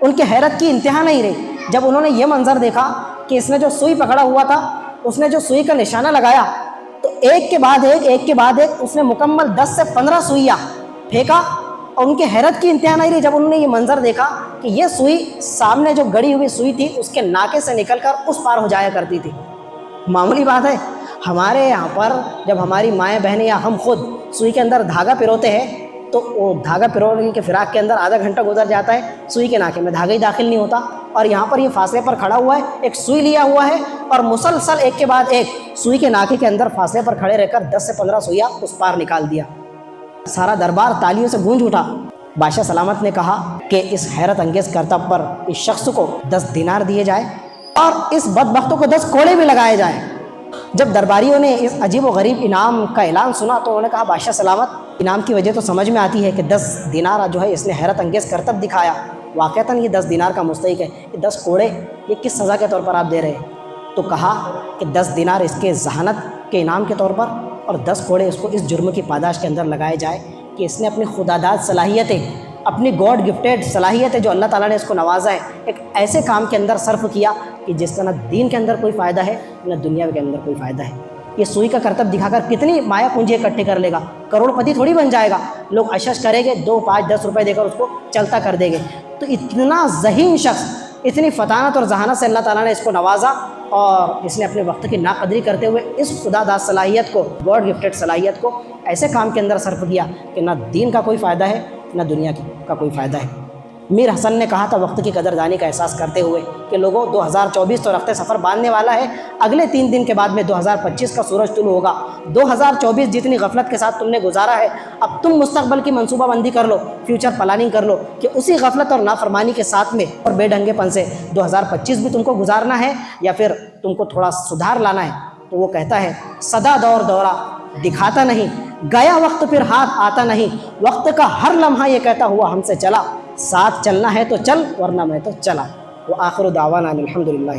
ان کی حیرت کی انتہا نہیں رہی جب انہوں نے یہ منظر دیکھا کہ اس نے جو سوئی پکڑا ہوا تھا، اس نے جو سوئی کا نشانہ لگایا تو ایک کے بعد ایک اس نے مکمل 10 سے 15 سوئیاں پھینکا، اور ان کی حیرت کی انتہا نہیں رہی جب انہوں نے یہ منظر دیکھا کہ یہ سوئی سامنے جو گڑی ہوئی سوئی تھی اس کے ناکے سے نکل کر اس پار ہو جایا کرتی تھی۔ معمولی بات ہے، ہمارے یہاں پر جب ہماری مائیں بہنیں یا ہم خود سوئی کے اندر دھاگا پروتے ہیں تو وہ دھاگا پرونے کے فراق کے اندر آدھا گھنٹہ گزر جاتا ہے، سوئی کے ناکے میں دھاگا ہی داخل نہیں ہوتا، اور یہاں پر یہ فاصلے پر کھڑا ہوا ہے، ایک سوئی لیا ہوا ہے اور مسلسل ایک کے بعد ایک سوئی کے ناکے کے اندر فاصلے پر کھڑے رہ کر 10 سے 15 سوئیاں اس پار نکال دیا۔ سارا دربار تالیوں سے گونج اٹھا۔ بادشاہ سلامت نے کہا کہ اس حیرت انگیز کرتب پر اس شخص کو 10 دینار دیے جائے اور اس بدبختوں کو 10 کوڑے بھی لگائے جائیں۔ جب درباریوں نے اس عجیب و غریب انعام کا اعلان سنا تو انہوں نے کہا بادشاہ سلامت، انعام کی وجہ تو سمجھ میں آتی ہے کہ 10 دینار جو ہے اس نے حیرت انگیز کرتب دکھایا، واقعتاً یہ 10 دینار کا مستحق ہے، یہ 10 کوڑے یہ کس سزا کے طور پر آپ دے رہے ہیں؟ تو کہا کہ 10 دینار اس کے ذہانت کے انعام کے طور پر اور 10 کوڑے اس کو اس جرم کی پاداش کے اندر لگائے جائے کہ اس نے اپنی خداداد صلاحیتیں، اپنی گاڈ گفٹیڈ صلاحیتیں جو اللہ تعالیٰ نے اس کو نوازا ہے، ایک ایسے کام کے اندر صرف کیا کہ جس کا نہ دین کے اندر کوئی فائدہ ہے نہ دنیا کے اندر کوئی فائدہ ہے۔ یہ سوئی کا کرتب دکھا کر کتنی مایا پونجی اکٹھے کر لے گا، کروڑ پتی تھوڑی بن جائے گا، لوگ اشش کریں گے، 2، 5، 10 روپے دے کر اس کو چلتا کر دیں گے۔ تو اتنا ذہین شخص، اتنی فطانت اور ذہانت سے اللہ تعالیٰ نے اس کو نوازا، اور اس نے اپنے وقت کی ناقدری کرتے ہوئے اس خدا داد صلاحیت کو، گاڈ گفٹیڈ صلاحیت کو ایسے کام کے اندر صرف کیا کہ نہ دین کا کوئی فائدہ ہے نہ دنیا کا کوئی فائدہ ہے۔ میر حسن نے کہا تھا وقت کی قدردانی کا احساس کرتے ہوئے کہ لوگوں 2024 تو رخت سفر باندھنے والا ہے، اگلے 3 دن کے بعد میں 2025 کا سورج طلوع ہوگا۔ 2024 جتنی غفلت کے ساتھ تم نے گزارا ہے، اب تم مستقبل کی منصوبہ بندی کر لو، فیوچر پلاننگ کر لو کہ اسی غفلت اور نافرمانی کے ساتھ میں اور بے ڈھنگے پن سے 2025 بھی تم کو گزارنا ہے یا پھر تم کو تھوڑا سدھار لانا ہے۔ تو وہ کہتا ہے سدا دور دورہ دکھاتا نہیں، گیا وقت پھر ہاتھ آتا نہیں، وقت کا ہر لمحہ یہ کہتا ہوا ہم سے چلا، ساتھ چلنا ہے تو چل ورنہ میں تو چلا۔ وآخر دعوانا الحمدللہ۔